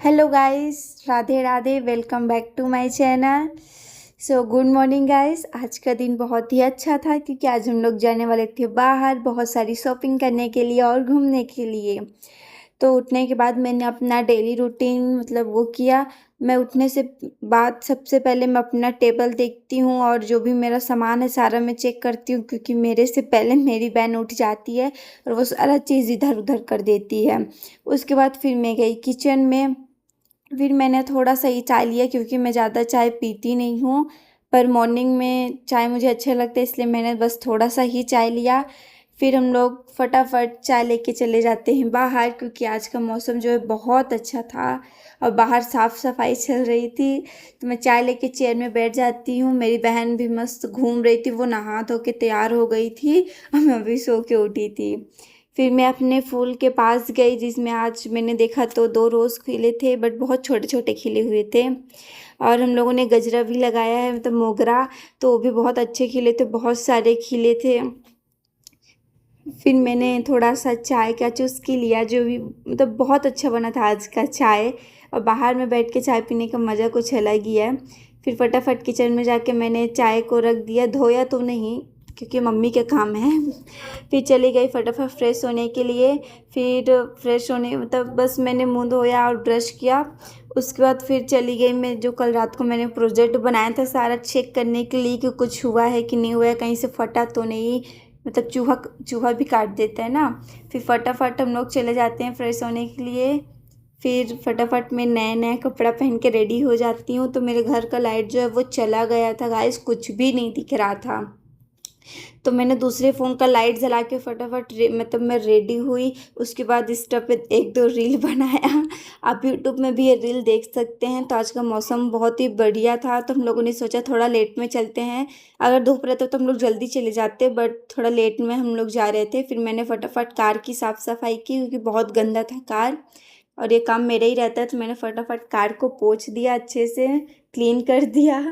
Hello guys, Radhe Radhe. Welcome back to my channel. So good morning guys. आज का दिन बहुत ही अच्छा था क्योंकि आज हम लोग जाने वाले थे बाहर बहुत सारी शॉपिंग करने के लिए और घूमने के लिए। तो उठने के बाद मैंने अपना डेली रूटीन वो किया। मैं उठने से बाद सबसे पहले मैं अपना टेबल देखती हूँ और जो भी मेरा सामान है सारा मैं चेक करती हूँ, क्योंकि मेरे से पहले मेरी बहन उठ जाती है और वो सारा चीज़ इधर उधर कर देती है। उसके बाद फिर मैं गई किचन में। फिर मैंने थोड़ा सा ही चाय लिया क्योंकि मैं ज़्यादा चाय पीती नहीं हूँ, पर मॉर्निंग में चाय मुझे अच्छा लगता है, इसलिए मैंने बस थोड़ा सा ही चाय लिया। फिर हम लोग फटाफट चाय लेके चले जाते हैं बाहर, क्योंकि आज का मौसम जो है बहुत अच्छा था और बाहर साफ़ सफाई चल रही थी। तो मैं चाय लेके चेयर में बैठ जाती हूँ। मेरी बहन भी मस्त घूम रही थी, वो नहा धो के तैयार हो गई थी और मैं अभी सो के उठी थी। फिर मैं अपने फूल के पास गई, जिसमें आज मैंने देखा तो 2 रोज़ खिले थे, बट बहुत छोटे छोटे खिले हुए थे। और हम लोगों ने गजरा भी लगाया है, मोगरा, तो वो भी बहुत अच्छे खिले थे, बहुत सारे खिले थे। फिर मैंने थोड़ा सा चाय का चुस्की लिया, जो भी बहुत अच्छा बना था आज का चाय। और बाहर में बैठ के चाय पीने का मज़ा कुछ अलग ही है। फिर फटाफट किचन में जाके मैंने चाय को रख दिया, धोया तो नहीं क्योंकि मम्मी के काम है। फिर चली गई फटाफट फ्रेश होने के लिए। फिर फ्रेश होने बस मैंने मुंह धोया और ब्रश किया। उसके बाद फिर चली गई मैं, जो कल रात को मैंने प्रोजेक्ट बनाया था सारा चेक करने के लिए कि कुछ हुआ है कि नहीं हुआ है, कहीं से फटा तो नहीं, चूहा चूहा भी काट देता है ना। फिर फटाफट हम लोग चले जाते हैं फ्रेश होने के लिए। फिर फटाफट मैं नया नया कपड़ा पहन के रेडी हो जाती हूँ। तो मेरे घर का लाइट जो है वो चला गया था गाइस, कुछ भी नहीं दिख रहा था। तो मैंने दूसरे फ़ोन का लाइट जला के फटाफट मैं रेडी हुई। उसके बाद इंस्टा पे 1-2 रील बनाया। आप यूट्यूब में भी ये रील देख सकते हैं। तो आज का मौसम बहुत ही बढ़िया था, तो हम लोगों ने सोचा थोड़ा लेट में चलते हैं। अगर धूप रहता तो हम लोग जल्दी चले जाते, बट थोड़ा लेट में हम लोग जा रहे थे। फिर मैंने फटाफट कार की साफ़ सफाई की, क्योंकि बहुत गंदा था कार और ये काम मेरा ही रहता है। तो मैंने फटाफट कार को पोंछ दिया, अच्छे से क्लीन कर दिया।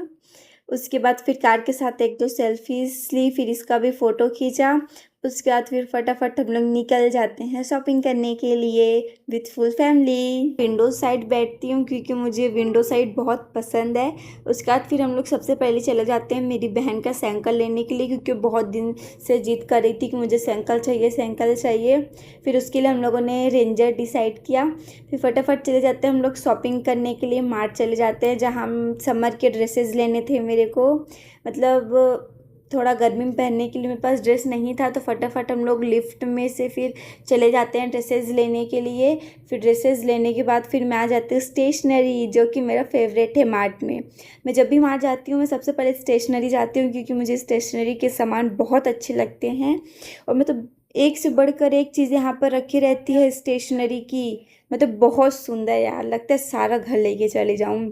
उसके बाद फिर कार के साथ 1-2 सेल्फीज ली, फिर इसका भी फ़ोटो खींचा। उसके बाद फिर फटाफट हम लोग निकल जाते हैं शॉपिंग करने के लिए with full family. Window side बैठती हूँ क्योंकि मुझे विंडो साइड बहुत पसंद है। उसके बाद फिर हम लोग सबसे पहले चले जाते हैं मेरी बहन का साइकिल लेने के लिए, क्योंकि बहुत दिन से जिद कर रही थी कि मुझे साइकिल चाहिए साइकिल चाहिए। फिर उसके लिए हम लोगों ने रेंजर डिसाइड किया। फिर फटाफट चले जाते हैं हम लोग शॉपिंग करने के लिए, मार्ट चले जाते हैं, जहाँ हम समर के ड्रेसेस लेने थे मेरे को। थोड़ा गर्मी में पहनने के लिए मेरे पास ड्रेस नहीं था, तो फटाफट हम लोग लिफ्ट में से फिर चले जाते हैं ड्रेसेस लेने के लिए। फिर ड्रेसेस लेने के बाद फिर मैं आ जाती हूँ स्टेशनरी, जो कि मेरा फेवरेट है मार्ट में। मैं जब भी मार्ट जाती हूँ मैं सबसे पहले स्टेशनरी जाती हूँ, क्योंकि मुझे स्टेशनरी के सामान बहुत अच्छे लगते हैं। और एक से बढ़कर एक चीज़ यहाँ पर रखी रहती है स्टेशनरी की, बहुत सुंदर यार, लगता है सारा घर लेके चले जाऊँ।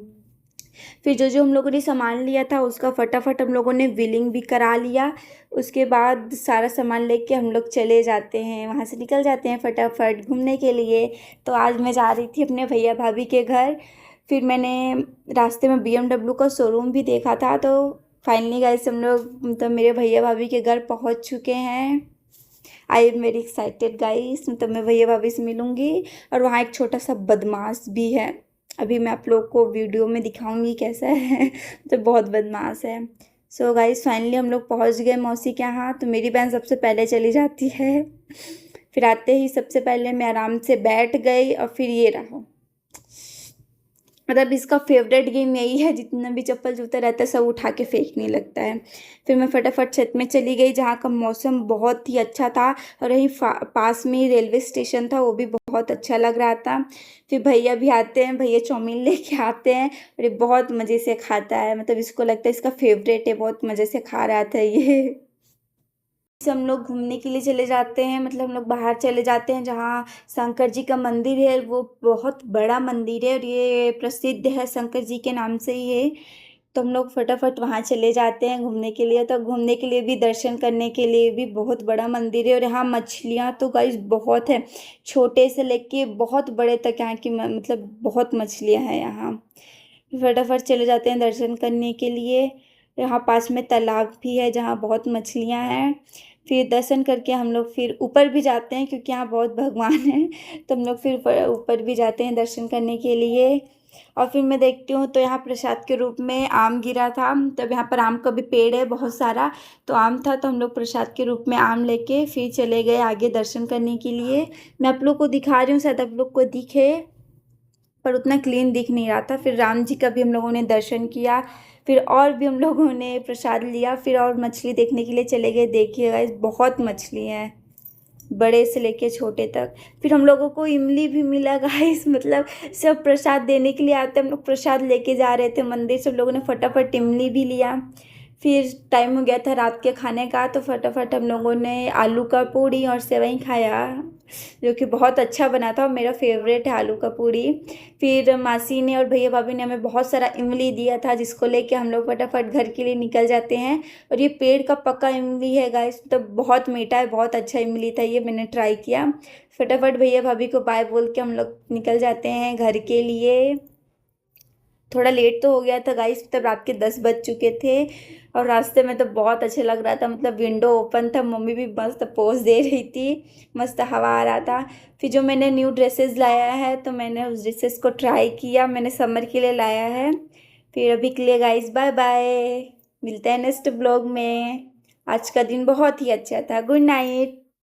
फिर जो जो हम लोगों ने सामान लिया था उसका फटाफट हम लोगों ने बिलिंग भी करा लिया। उसके बाद सारा सामान लेके हम लोग चले जाते हैं, वहाँ से निकल जाते हैं फटाफट घूमने के लिए। तो आज मैं जा रही थी अपने भैया भाभी के घर। फिर मैंने रास्ते में BMW का शोरूम भी देखा था। तो फाइनली गाइस हम लोग मेरे भैया भाभी के घर पहुँच चुके हैं। I am very excited guys, मैं भैया भाभी से मिलूँगी। और वहाँ एक छोटा सा बदमाश भी है, अभी मैं आप लोग को वीडियो में दिखाऊंगी कैसा है। तो बहुत बदमाश है। सो गाइस फाइनली हम लोग पहुंच गए मौसी के यहाँ। तो मेरी बहन सबसे पहले चली जाती है। फिर आते ही सबसे पहले मैं आराम से बैठ गई और फिर ये रहा, इसका फेवरेट गेम यही है, जितना भी चप्पल जूता रहता है सब उठा के फेंकने लगता है। फिर मैं फटाफट छत में चली गई, जहाँ का मौसम बहुत ही अच्छा था और यहीं पास में ही रेलवे स्टेशन था, वो भी बहुत अच्छा लग रहा था। फिर भैया भी आते हैं, भैया चाउमीन लेके आते हैं और ये बहुत मज़े से खाता है, इसको लगता है इसका फेवरेट है, बहुत मज़े से खा रहा था ये। से हम लोग घूमने के लिए चले जाते हैं, हम लोग बाहर चले जाते हैं, जहाँ शंकर जी का मंदिर है, वो बहुत बड़ा मंदिर है और ये प्रसिद्ध है शंकर जी के नाम से ही है। तो हम लोग फटाफट वहाँ चले जाते हैं घूमने के लिए। तो घूमने के लिए भी, दर्शन करने के लिए भी बहुत बड़ा मंदिर है। और यहाँ मछलियाँ तो गाइस बहुत है, छोटे से लेके बहुत बड़े तक यहाँ की बहुत मछलियाँ हैं यहाँ। फटाफट चले जाते हैं दर्शन करने के लिए। यहाँ पास में तालाब भी है जहाँ बहुत मछलियाँ हैं। फिर दर्शन करके हम लोग फिर ऊपर भी जाते हैं, क्योंकि यहाँ बहुत भगवान हैं, तो हम लोग फिर ऊपर भी जाते हैं दर्शन करने के लिए। और फिर मैं देखती हूँ तो यहाँ प्रसाद के रूप में आम गिरा था, तब यहाँ पर आम का भी पेड़ है बहुत सारा, तो आम था, तो हम लोग प्रसाद के रूप में आम लेके फिर चले गए आगे दर्शन करने के लिए। मैं आप लोग को दिखा रही हूँ, शायद आप लोग को दिखे, पर उतना क्लीन दिख नहीं रहा था। फिर राम जी का भी हम लोगों ने दर्शन किया, फिर और भी हम लोगों ने प्रसाद लिया, फिर और मछली देखने के लिए चले गए। देखिए गाइस, बहुत मछली हैं, बड़े से लेके छोटे तक। फिर हम लोगों को इमली भी मिला गाइस, मतलब सब प्रसाद देने के लिए आते, हम लोग प्रसाद लेके जा रहे थे मंदिर, सब लोगों ने फटाफट इमली भी लिया। फिर टाइम हो गया था रात के खाने का, तो फटाफट हम लोगों ने आलू का पूड़ी और सेवई खाया, जो कि बहुत अच्छा बना था और मेरा फेवरेट है आलू का पूड़ी। फिर मासी ने और भैया भाभी ने हमें बहुत सारा इमली दिया था, जिसको लेके हम लोग फटाफट घर के लिए निकल जाते हैं। और ये पेड़ का पका इमली है गाइस, तो बहुत मीठा है, बहुत अच्छा इमली था ये, मैंने ट्राई किया। फटाफट भैया भाभी को बाय बोल के हम लोग निकल जाते हैं घर के लिए। थोड़ा लेट तो हो गया था गाइस, तब रात के 10 बज चुके थे, और रास्ते में तो बहुत अच्छा लग रहा था, मतलब विंडो ओपन था, मम्मी भी मस्त पोज दे रही थी, मस्त हवा आ रहा था। फिर जो मैंने न्यू ड्रेसेस लाया है, तो मैंने उस ड्रेसेस को ट्राई किया, मैंने समर के लिए लाया है। फिर अभी के लिए गाइस बाय बाय, मिलते हैं नेक्स्ट ब्लॉग में। आज का दिन बहुत ही अच्छा था, गुड नाइट।